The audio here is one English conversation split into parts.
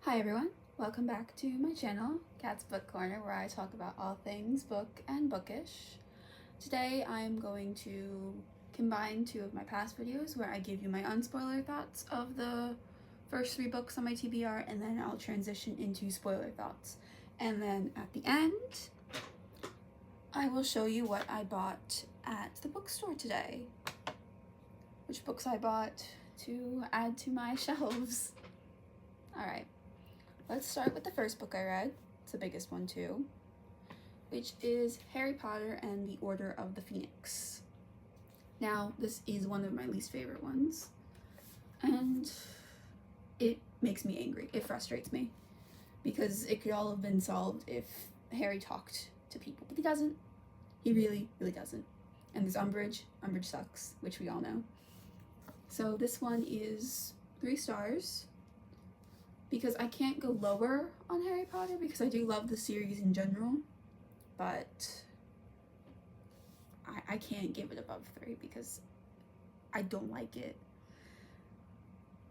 Hi everyone, welcome back to my channel, Cat's Book Corner, where I talk about all things book and bookish. Today I'm going to combine two of my past videos where I give you my unspoiler thoughts of the first three books on my TBR, and then I'll transition into spoiler thoughts. And then at the end, I will show you what I bought at the bookstore today. Which books I bought to add to my shelves. Alright. Let's start with the first book I read. It's the biggest one too, which is Harry Potter and the Order of the Phoenix. Now, this is one of my least favorite ones, and it makes me angry. It frustrates me, because it could all have been solved if Harry talked to people, but he doesn't. He really, really doesn't. And there's Umbridge. Umbridge sucks, which we all know. So this one is 3 stars. Because I can't go lower on Harry Potter because I do love the series in general, but I can't give it above 3 because I don't like it.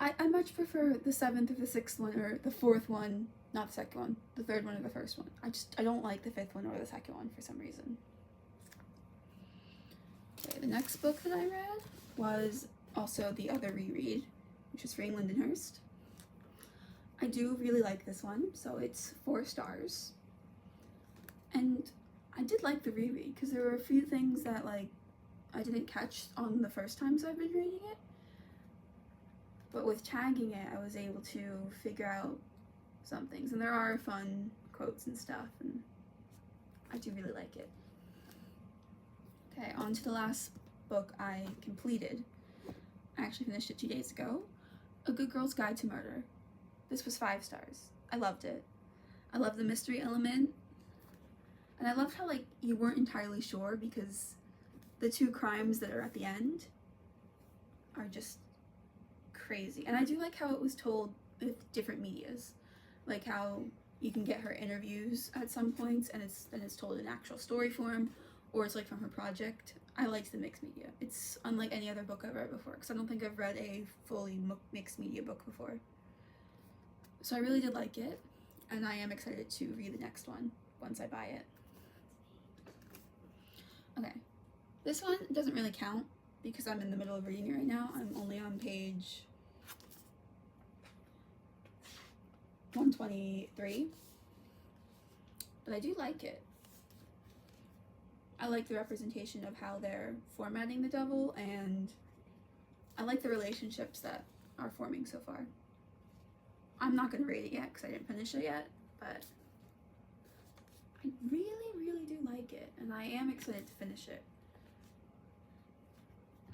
I much prefer the 7th or the 6th one or the 4th one, not the 2nd one, the 3rd one or the 1st one. I don't like the 5th one or the 2nd one for some reason. Okay, the next book that I read was also the other reread, which is Frank Lindenhurst. I do really like this one, so it's 4 stars. And I did like the reread because there were a few things that I didn't catch on the first times I've been reading it. But with tagging it, I was able to figure out some things. And there are fun quotes and stuff, and I do really like it. Okay, on to the last book I completed. I actually finished it 2 days ago. A Good Girl's Guide to Murder. This was 5 stars. I loved it. I love the mystery element. And I loved how you weren't entirely sure because the 2 crimes that are at the end are just crazy. And I do like how it was told with different medias. Like how you can get her interviews at some points and it's told in actual story form, or it's from her project. I liked the mixed media. It's unlike any other book I've read before, because I don't think I've read a fully mixed media book before. So I really did like it, and I am excited to read the next one once I buy it. Okay, this one doesn't really count because I'm in the middle of reading it right now. I'm only on page 123, but I do like it. I like the representation of how they're formatting the devil, and I like the relationships that are forming so far. I'm not going to rate it yet because I didn't finish it yet, but I really, really do like it, and I am excited to finish it.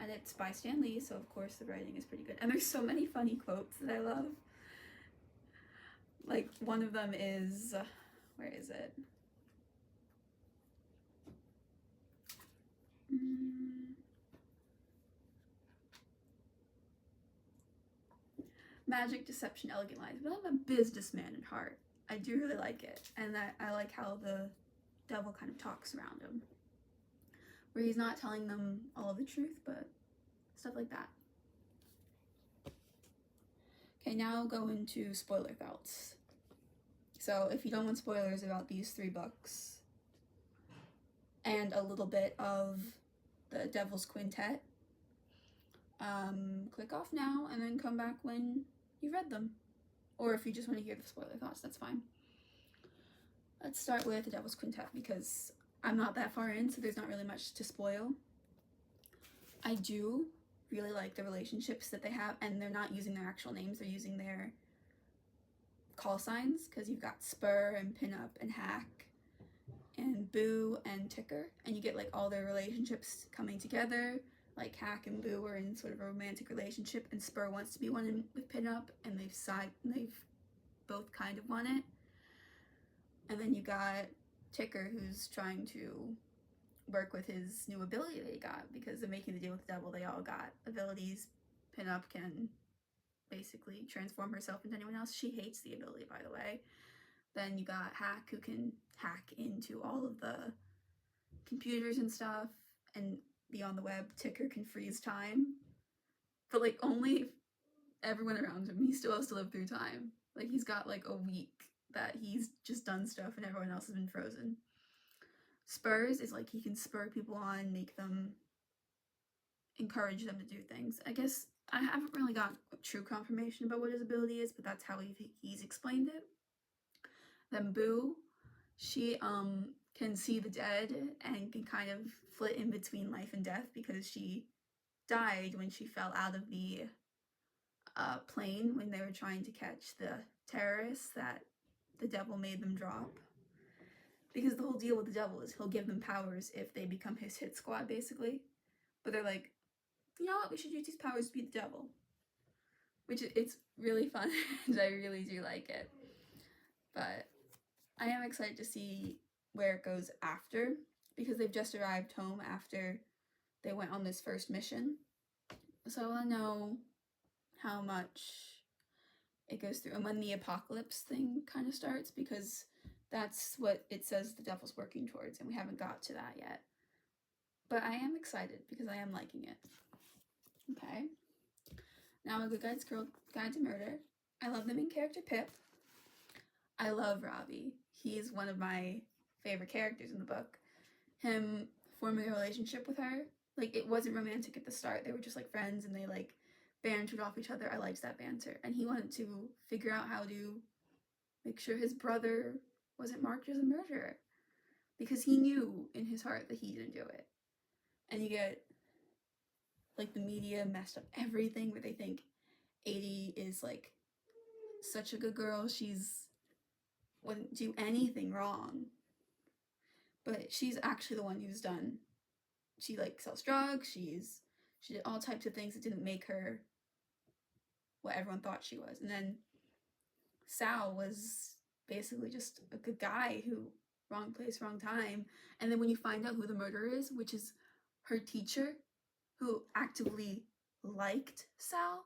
And it's by Stan Lee, so of course the writing is pretty good. And there's so many funny quotes that I love. One of them is, where is it? Magic, deception, elegant lies, but I'm a businessman at heart. I do really like it, and I like how the devil kind of talks around him, where he's not telling them all of the truth, but stuff like that. Okay, now I'll go into spoiler thoughts. So if you don't want spoilers about these 3 books, and a little bit of the Devil's Quintet, click off now and then come back when you've read them. Or if you just want to hear the spoiler thoughts, that's fine. Let's start with the Devil's Quintet because I'm not that far in, so there's not really much to spoil. I do really like the relationships that they have, and they're not using their actual names, they're using their call signs, because you've got Spur and Pinup and Hack and Boo and Ticker, and you get all their relationships coming together. Hack and Boo are in sort of a romantic relationship, and Spur wants to be one with Pinup, and they've both kind of won it. And then you got Ticker, who's trying to work with his new ability that he got because of making the deal with the devil. They all got abilities. Pinup can basically transform herself into anyone else. She hates the ability, by the way. Then you got Hack, who can hack into all of the computers and stuff and be on the web. Ticker can freeze time, but only everyone around him. He still has to live through time. Like, he's got like a week that he's just done stuff and everyone else has been frozen. Spurs is like he can spur people on, make them, encourage them to do things. I guess I haven't really got true confirmation about what his ability is, but that's how he's explained it. Then Boo, she can see the dead and can kind of flit in between life and death because she died when she fell out of the plane when they were trying to catch the terrorists that the devil made them drop. Because the whole deal with the devil is he'll give them powers if they become his hit squad, basically. But they're like, you know what, we should use these powers to beat the devil. Which, it's really fun, and I really do like it. But I am excited to see where it goes after, because they've just arrived home after they went on this first mission. So I want to know how much it goes through and when the apocalypse thing kind of starts, because that's what it says the devil's working towards, and we haven't got to that yet. But I am excited because I am liking it. Okay. Now a Good Guide to Murder. I love the main character, Pip. I love Robbie. He's one of my favorite characters in the book. Him forming a relationship with her, like, it wasn't romantic at the start. They were just like friends and they like bantered off each other. I liked that banter. And he wanted to figure out how to make sure his brother wasn't marked as a murderer, because he knew in his heart that he didn't do it. And you get like the media messed up everything where they think Adi is like such a good girl, she's wouldn't do anything wrong, but she's actually the one who's done, she like sells drugs, she did all types of things that didn't make her what everyone thought she was. And then Sal was basically just a good guy who, wrong place, wrong time. And then when you find out who the murderer is, which is her teacher, who actively liked Sal,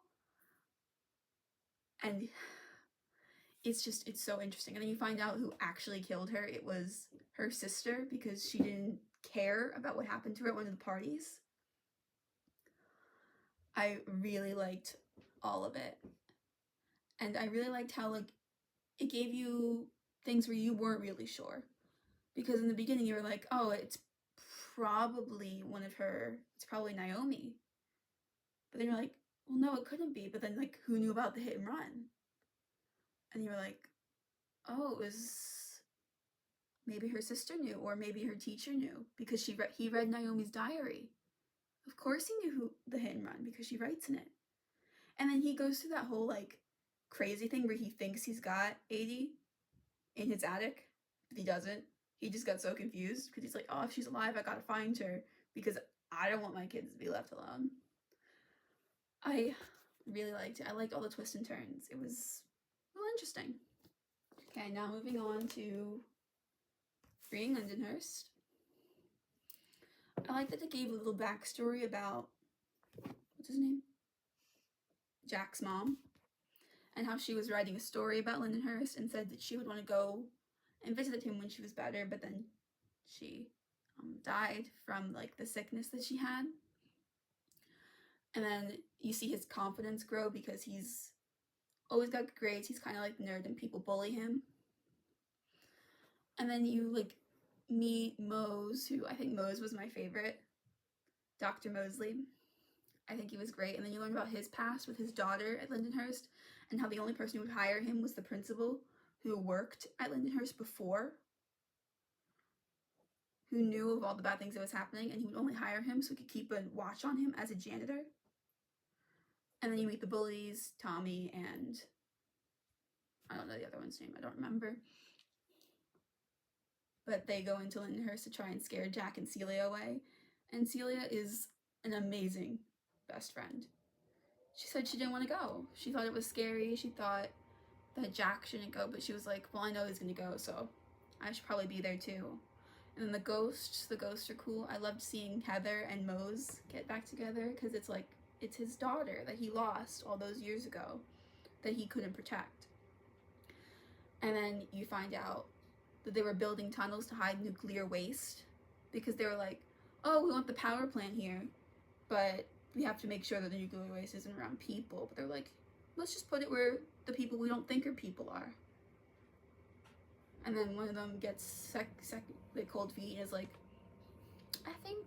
and it's so interesting. And then you find out who actually killed her. It was her sister, because she didn't care about what happened to her at one of the parties. I really liked all of it. And I really liked how, like, it gave you things where you weren't really sure. Because in the beginning you were like, oh, it's probably Naomi. But then you're like, well, no, it couldn't be. But then, like, who knew about the hit and run? And you were like, oh, it was maybe her sister knew, or maybe her teacher knew, because he read Naomi's diary. Of course he knew who the hit and run, because she writes in it. And then he goes through that whole, like, crazy thing where he thinks he's got Adi in his attic, but he doesn't. He just got so confused because he's like, oh, if she's alive, I gotta find her because I don't want my kids to be left alone. I really liked it. I liked all the twists and turns. It was real interesting. Okay, now moving on to Freeing Lindenhurst. I like that they gave a little backstory about, what's his name? Jack's mom, and how she was writing a story about Lindenhurst and said that she would want to go and visit him when she was better, but then she died from like the sickness that she had. And then you see his confidence grow because he's always got good grades. He's kind of like the nerd and people bully him. And then you like meet Mose, who I think Mose was my favorite. Dr. Mosley. I think he was great. And then you learn about his past with his daughter at Lindenhurst and how the only person who would hire him was the principal who worked at Lindenhurst before, who knew of all the bad things that was happening, and he would only hire him so he could keep a watch on him as a janitor. And then you meet the bullies, Tommy, and I don't know the other one's name, I don't remember. But they go into Lindenhurst to try and scare Jack and Celia away. And Celia is an amazing best friend. She said she didn't want to go. She thought it was scary. She thought that Jack shouldn't go, but she was like, well, I know he's gonna go, so I should probably be there too. And then the ghosts are cool. I loved seeing Heather and Mose get back together because it's like, it's his daughter that he lost all those years ago that he couldn't protect. And then you find out that they were building tunnels to hide nuclear waste because they were like, oh, we want the power plant here, but we have to make sure that the nuclear waste isn't around people. But they're like, let's just put it where the people we don't think are people are. And then one of them gets cold feet and is like, I think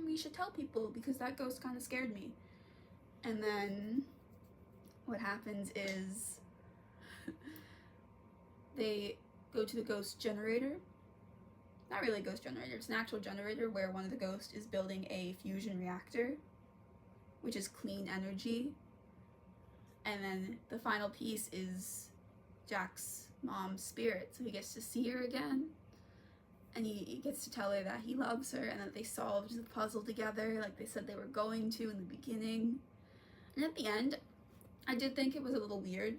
we should tell people because that ghost kind of scared me. And then what happens is they go to the ghost generator. Not really a ghost generator, it's an actual generator where one of the ghosts is building a fusion reactor, which is clean energy. And then the final piece is Jack's mom's spirit, so he gets to see her again, and he gets to tell her that he loves her and that they solved the puzzle together like they said they were going to in the beginning. And at the end, I did think it was a little weird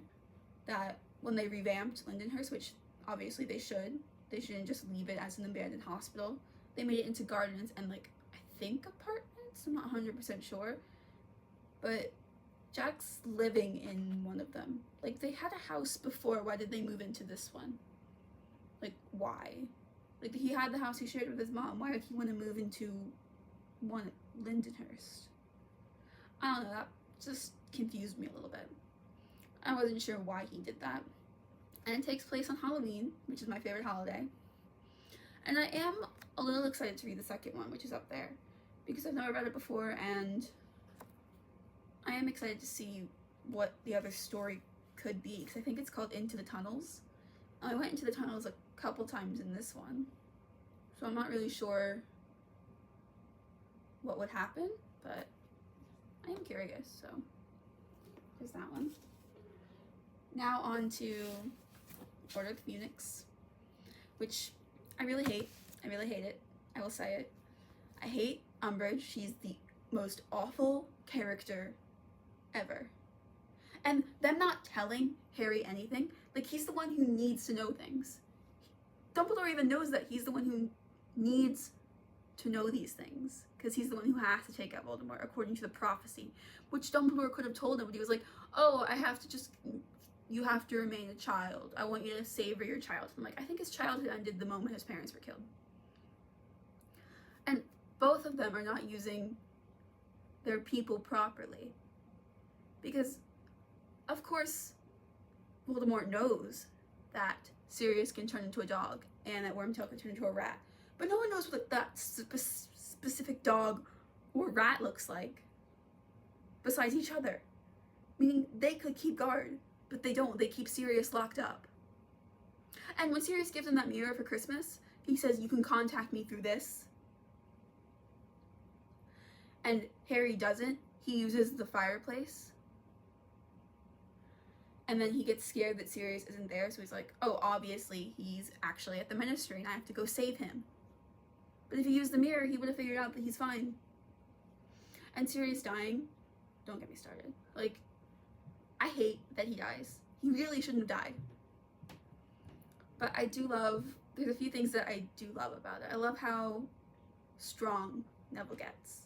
that when they revamped Lindenhurst, which obviously they shouldn't just leave it as an abandoned hospital, they made it into gardens and like I think apartments, I'm not 100% sure, but Jack's living in one of them. Like, they had a house before, why did they move into this one? Like, why? Like, he had the house he shared with his mom, why would he want to move into one at Lindenhurst? I don't know, that just confused me a little bit. I wasn't sure why he did that. And it takes place on Halloween, which is my favorite holiday. And I am a little excited to read the second one, which is up there, because I've never read it before, and I am excited to see what the other story could be, because I think it's called Into the Tunnels. I went into the tunnels a couple times in this one, so I'm not really sure what would happen, but I am curious, so there's that one. Now on to Order of the Phoenix, which I really hate. I really hate it. I will say it. I hate Umbridge. She's the most awful character ever. And them not telling Harry anything, like, he's the one who needs to know things. Dumbledore even knows that he's the one who needs to know these things, because he's the one who has to take out Voldemort, according to the prophecy, which Dumbledore could have told him, but he was like, oh, you have to remain a child. I want you to savor your childhood. I'm like, I think his childhood ended the moment his parents were killed. And both of them are not using their people properly. Because, of course, Voldemort knows that Sirius can turn into a dog and that Wormtail can turn into a rat. But no one knows what that specific dog or rat looks like besides each other. Meaning they could keep guard, but they don't. They keep Sirius locked up. And when Sirius gives him that mirror for Christmas, he says, you can contact me through this. And Harry doesn't. He uses the fireplace. And then he gets scared that Sirius isn't there, so he's like, oh, obviously he's actually at the Ministry and I have to go save him. But if he used the mirror, he would have figured out that he's fine. And Sirius dying, don't get me started. Like, I hate that he dies. He really shouldn't have died. But I do love, there's a few things that I do love about it. I love how strong Neville gets.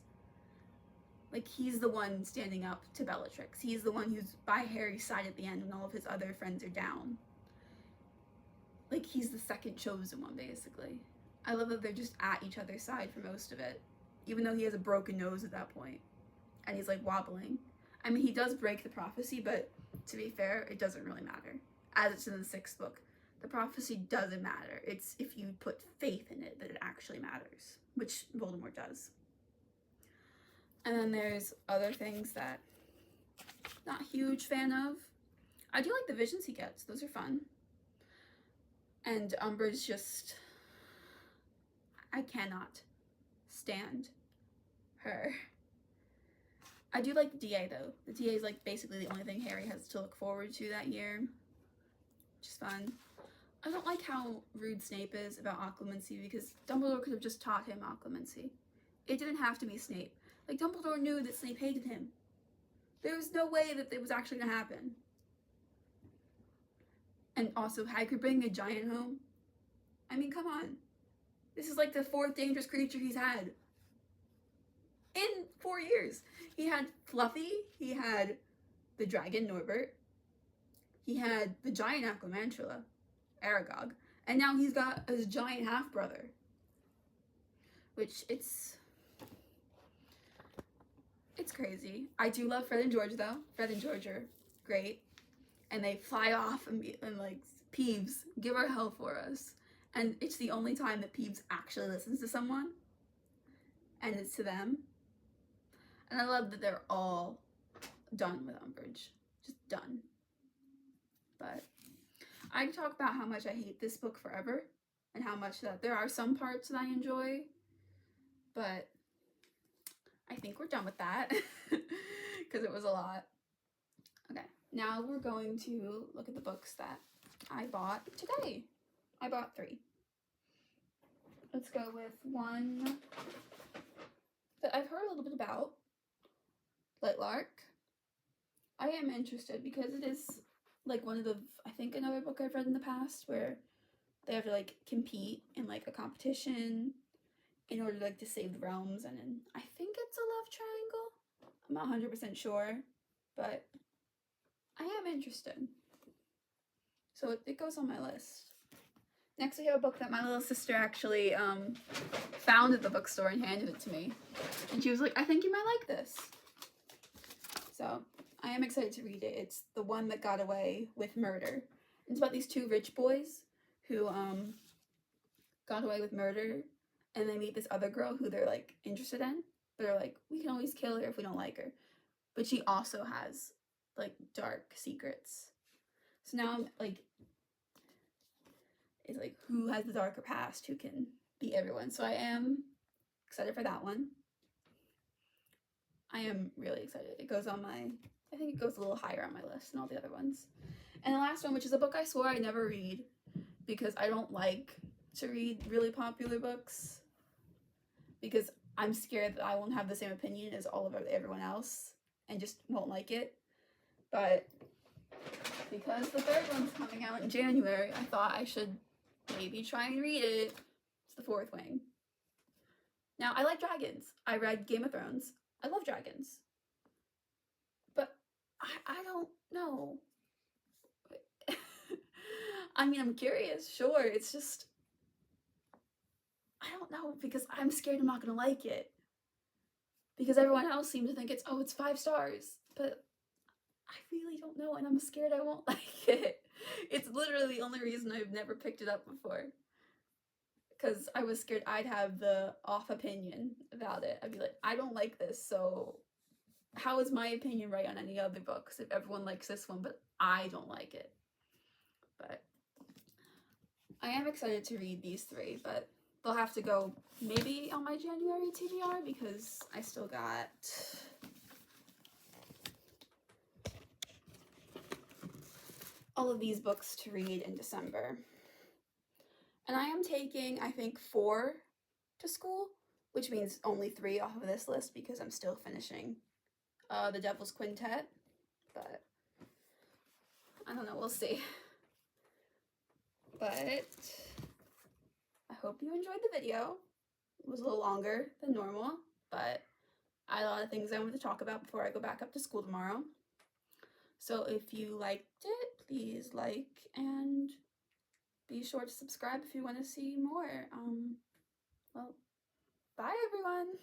Like, he's the one standing up to Bellatrix. He's the one who's by Harry's side at the end when all of his other friends are down. Like, he's the second chosen one, basically. I love that they're just at each other's side for most of it, even though he has a broken nose at that point, and he's, like, wobbling. I mean, he does break the prophecy, but to be fair, it doesn't really matter. As it's in the 6th book, the prophecy doesn't matter. It's if you put faith in it that it actually matters, which Voldemort does. And then there's other things that not a huge fan of. I do like the visions he gets. Those are fun. And Umbridge just, I cannot stand her. I do like the DA though. The DA is like basically the only thing Harry has to look forward to that year, which is fun. I don't like how rude Snape is about occlumency, because Dumbledore could have just taught him occlumency. It didn't have to be Snape. Like, Dumbledore knew that Snape hated him. There was no way that it was actually going to happen. And also, Hagrid bringing a giant home. I mean, come on. This is like the 4th dangerous creature he's had in 4 years. He had Fluffy, he had the dragon, Norbert, he had the giant Acromantula, Aragog, and now he's got his giant half-brother. Which, it's crazy. I do love Fred and George, though. Fred and George are great. And they fly off and like, Peeves, give her hell for us. And it's the only time that Peeves actually listens to someone, and it's to them. And I love that they're all done with Umbridge. Just done. But I can talk about how much I hate this book forever, and how much that there are some parts that I enjoy, but I think we're done with that because it was a lot. Okay, now we're going to look at the books that I bought today. I bought 3. Let's go with one that I've heard a little bit about, Lightlark. I am interested because it is like one of the, I think another book I've read in the past where they have to like compete in like a competition in order like to save the realms, and then I think it's a love triangle. I'm not 100% sure, but I am interested. So it goes on my list. Next we have a book that my little sister actually found at the bookstore and handed it to me. And she was like, I think you might like this. So I am excited to read it. It's The One That Got Away with Murder. It's about these 2 rich boys who got away with murder, and they meet this other girl who they're like interested in, but they're like, we can always kill her if we don't like her. But she also has like dark secrets. So now I'm like, it's like, who has the darker past, who can beat everyone. So I am excited for that one. I am really excited. It goes on my, I think it goes a little higher on my list than all the other ones. And the last one, which is a book I swore I'd never read because I don't like to read really popular books because I'm scared that I won't have the same opinion as all of everyone else and just won't like it. But because the 3rd one's coming out in January, I thought I should maybe try and read it. It's The Fourth Wing. Now, I like dragons. I read Game of Thrones. I love dragons. But I don't know. I mean, I'm curious, sure. It's just, I don't know, because I'm scared I'm not going to like it. Because everyone else seems to think it's 5 stars. But I really don't know, and I'm scared I won't like it. It's literally the only reason I've never picked it up before. Because I was scared I'd have the off opinion about it. I'd be like, I don't like this, so how is my opinion right on any other books if everyone likes this one, but I don't like it? But I am excited to read these 3, but they'll have to go maybe on my January TBR because I still got all of these books to read in December. And I am taking, I think, 4 to school, which means only 3 off of this list because I'm still finishing The Devil's Quintet. But I don't know, we'll see. But I hope you enjoyed the video. It was a little longer than normal, but I had a lot of things I wanted to talk about before I go back up to school tomorrow. So if you liked it, please like and be sure to subscribe if you want to see more. Well, bye everyone!